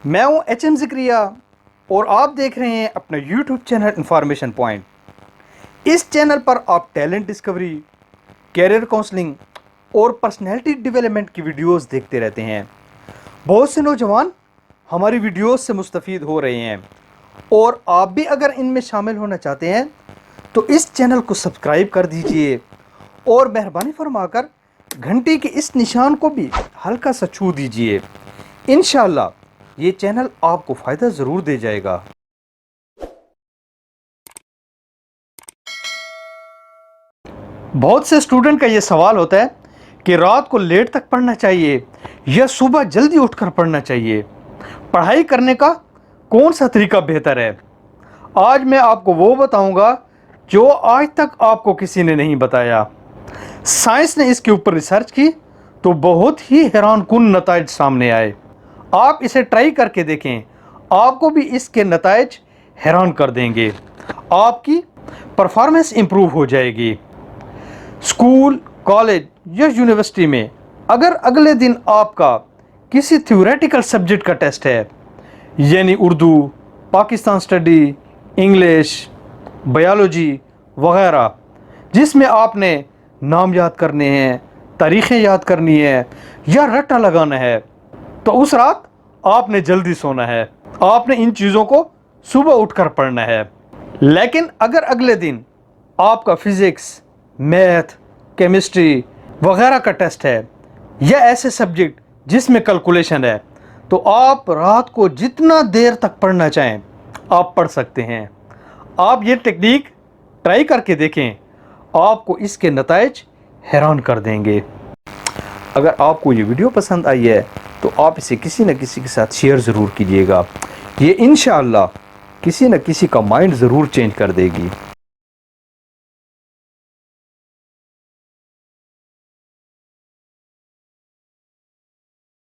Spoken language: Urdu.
میں ہوں HM ذکریہ اور آپ دیکھ رہے ہیں اپنا YouTube چینل انفارمیشن پوائنٹ۔ اس چینل پر آپ ٹیلنٹ ڈسکوری، کیریئر کونسلنگ اور پرسنالٹی ڈیولپمنٹ کی ویڈیوز دیکھتے رہتے ہیں۔ بہت سے نوجوان ہماری ویڈیوز سے مستفید ہو رہے ہیں، اور آپ بھی اگر ان میں شامل ہونا چاہتے ہیں تو اس چینل کو سبسکرائب کر دیجئے اور مہربانی فرما کر گھنٹی کے اس نشان کو بھی ہلکا سا چھو دیجئے۔ انشاءاللہ یہ چینل آپ کو فائدہ ضرور دے جائے گا۔ بہت سے اسٹوڈنٹ کا یہ سوال ہوتا ہے کہ رات کو لیٹ تک پڑھنا چاہیے یا صبح جلدی اٹھ کر پڑھنا چاہیے، پڑھائی کرنے کا کون سا طریقہ بہتر ہے؟ آج میں آپ کو وہ بتاؤں گا جو آج تک آپ کو کسی نے نہیں بتایا۔ سائنس نے اس کے اوپر ریسرچ کی تو بہت ہی حیران کن نتائج سامنے آئے۔ آپ اسے ٹرائی کر کے دیکھیں، آپ کو بھی اس کے نتائج حیران کر دیں گے۔ آپ کی پرفارمنس امپروو ہو جائے گی۔ اسکول، کالج یا یونیورسٹی میں اگر اگلے دن آپ کا کسی تھیوریٹیکل سبجیکٹ کا ٹیسٹ ہے، یعنی Urdu, Pakistan study, English, biology وغیرہ، جس میں آپ نے نام یاد کرنے ہیں، تاریخیں یاد کرنی ہے یا رٹا لگانا ہے، تو اس رات آپ نے جلدی سونا ہے۔ آپ نے ان چیزوں کو صبح اٹھ کر پڑھنا ہے۔ لیکن اگر اگلے دن آپ کا فزکس، میتھ، کیمسٹری وغیرہ کا ٹیسٹ ہے یا ایسے سبجیکٹ جس میں کیلکولیشن ہے، تو آپ رات کو جتنا دیر تک پڑھنا چاہیں آپ پڑھ سکتے ہیں۔ آپ یہ ٹیکنیک ٹرائی کر کے دیکھیں، آپ کو اس کے نتائج حیران کر دیں گے۔ اگر آپ کو یہ ویڈیو پسند آئی ہے تو آپ اسے کسی نہ کسی کے ساتھ شیئر ضرور کیجیے گا۔ یہ انشاءاللہ کسی نہ کسی کا مائنڈ ضرور چینج کر دے گی۔